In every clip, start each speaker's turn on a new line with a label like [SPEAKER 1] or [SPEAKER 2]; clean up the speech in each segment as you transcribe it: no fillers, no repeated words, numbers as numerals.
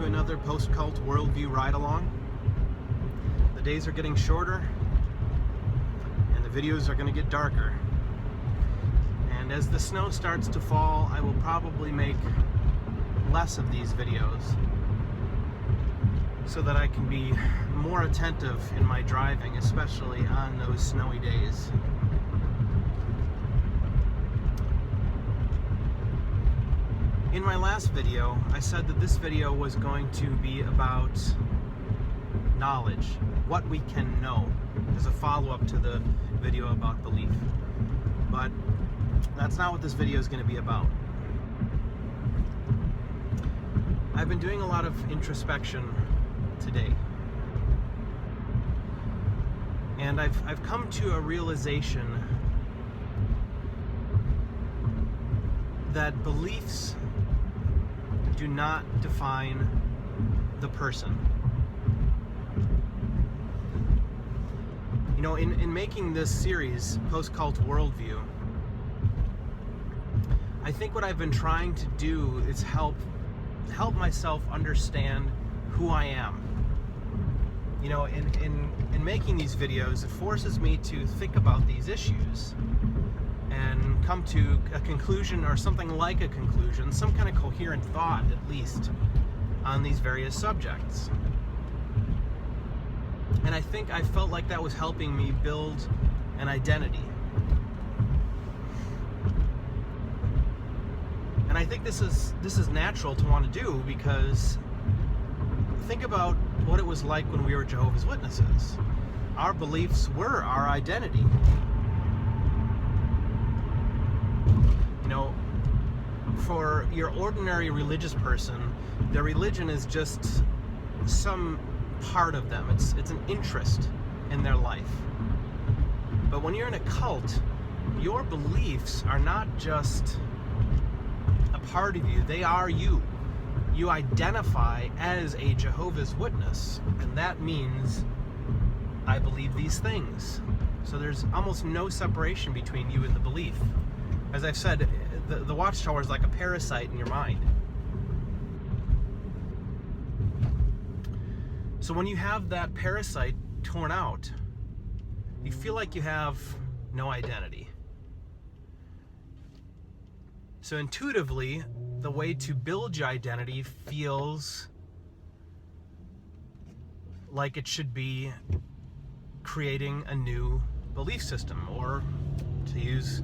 [SPEAKER 1] another post-cult worldview ride-along. The days are getting shorter, and the videos are going to get darker. And as the snow starts to fall, I will probably make less of these videos so that I can be more attentive in my driving, especially on those snowy days. In my last video, I said that this video was going to be about knowledge, what we can know, as a follow-up to the video about belief. But that's not what this video is going to be about. I've been doing a lot of introspection today. And I've come to a realization that beliefs do not define the person. You know, in making this series, Post-Cult Worldview, I think what I've been trying to do is help myself understand who I am. You know, in making these videos, it forces me to think about these issues and come to a conclusion, or something like a conclusion, some kind of coherent thought at least, on these various subjects. And I think I felt like that was helping me build an identity. And I think this is natural to want to do, because think about what it was like when we were Jehovah's Witnesses. Our beliefs were our identity. You know, for your ordinary religious person, their religion is just some part of them. It's an interest in their life. But when you're in a cult, your beliefs are not just a part of you, they are you. You identify as a Jehovah's Witness, and that means I believe these things. So there's almost no separation between you and the belief. As I've said, the Watchtower is like a parasite in your mind. So when you have that parasite torn out, you feel like you have no identity. So intuitively, the way to build your identity feels like it should be creating a new belief system, or to use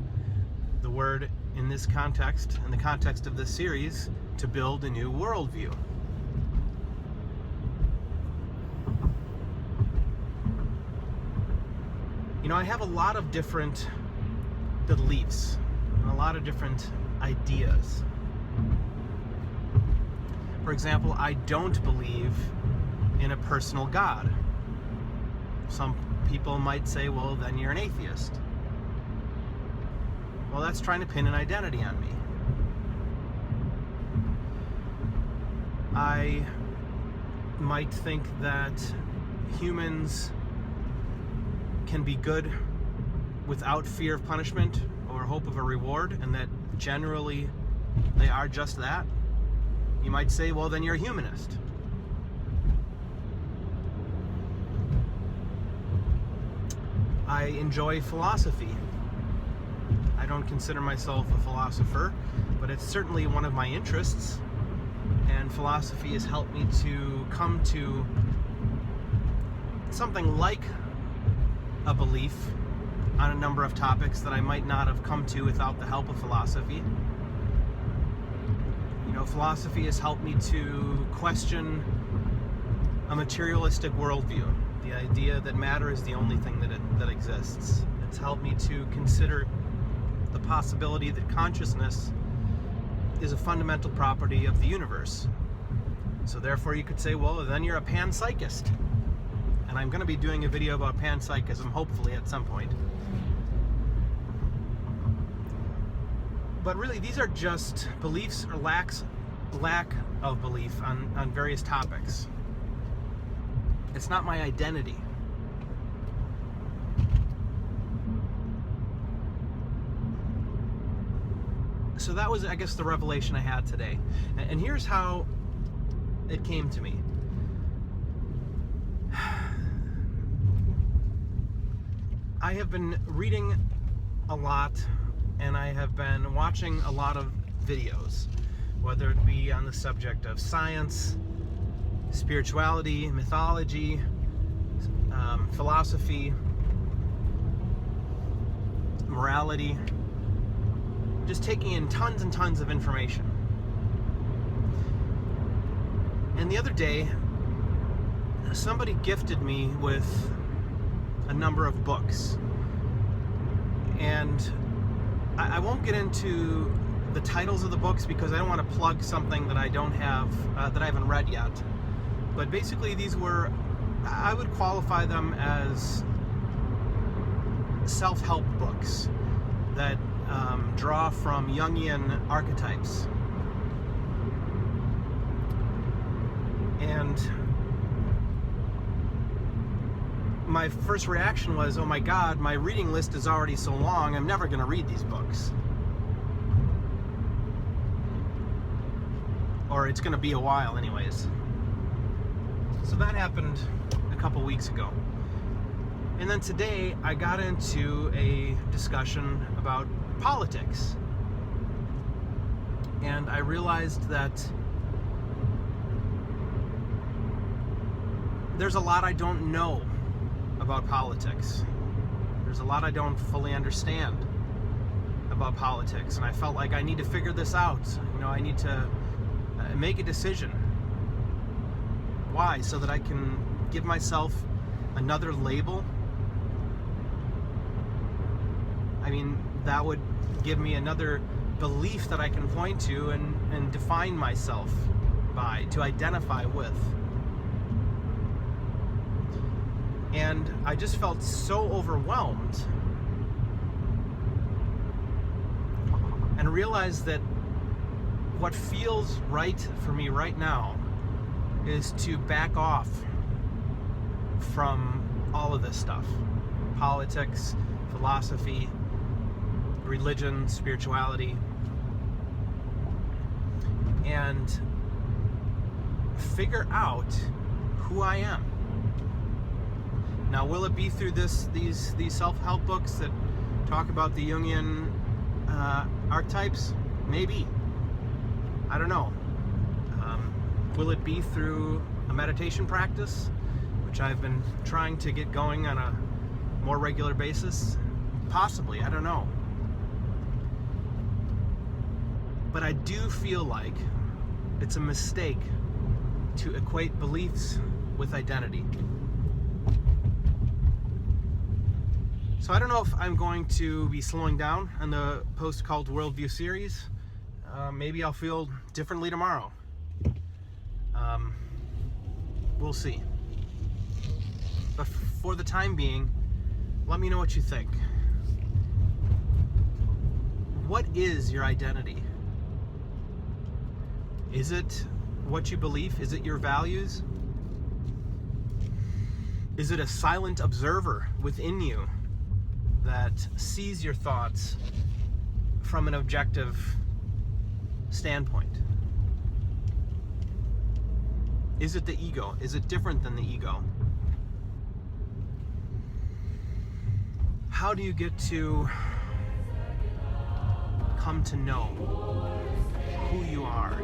[SPEAKER 1] the word in this context, in the context of this series, to build a new worldview. You know, I have a lot of different beliefs and a lot of different ideas. For example, I don't believe in a personal God. Some people might say, well, then you're an atheist. Well, that's trying to pin an identity on me. I might think that humans can be good without fear of punishment or hope of a reward, and that generally they are just that. You might say, well, then you're a humanist. I enjoy philosophy. I don't consider myself a philosopher, but it's certainly one of my interests, and philosophy has helped me to come to something like a belief on a number of topics that I might not have come to without the help of philosophy. You know, philosophy has helped me to question a materialistic worldview, the idea that matter is the only thing that exists. It's helped me to consider the possibility that consciousness is a fundamental property of the universe. So therefore you could say, well, then you're a panpsychist. And I'm going to be doing a video about panpsychism, hopefully, at some point. But really, these are just beliefs or lack of belief on various topics. It's not my identity. So that was, I guess, the revelation I had today. And here's how it came to me. I have been reading a lot, and I have been watching a lot of videos, whether it be on the subject of science, spirituality, mythology, philosophy, morality, just taking in tons and tons of information. And the other day, somebody gifted me with a number of books. And I won't get into the titles of the books because I don't want to plug something that I don't have, that I haven't read yet. But basically these were, I would qualify them as self-help books that draw from Jungian archetypes. And my first reaction was, oh my God, my reading list is already so long, I'm never going to read these books. Or it's going to be a while anyways. So that happened a couple weeks ago. And then today I got into a discussion about politics. And I realized that there's a lot I don't know about politics. There's a lot I don't fully understand about politics, and I felt like I need to figure this out. I need to make a decision. Why? So that I can give myself another label. I mean, that would give me another belief that I can point to and define myself by, to identify with. And I just felt so overwhelmed and realized that what feels right for me right now is to back off from all of this stuff. Politics, philosophy, religion, spirituality, and figure out who I am. Now, will it be through these self-help books that talk about the Jungian archetypes? Maybe. I don't know. Will it be through a meditation practice, which I've been trying to get going on a more regular basis? Possibly. I don't know. But I do feel like it's a mistake to equate beliefs with identity. So I don't know if I'm going to be slowing down on the post-cult worldview series. Maybe I'll feel differently tomorrow. We'll see. But for the time being, let me know what you think. What is your identity? Is it what you believe? Is it your values? Is it a silent observer within you that sees your thoughts from an objective standpoint? Is it the ego? Is it different than the ego? How do you get to come to know who you are?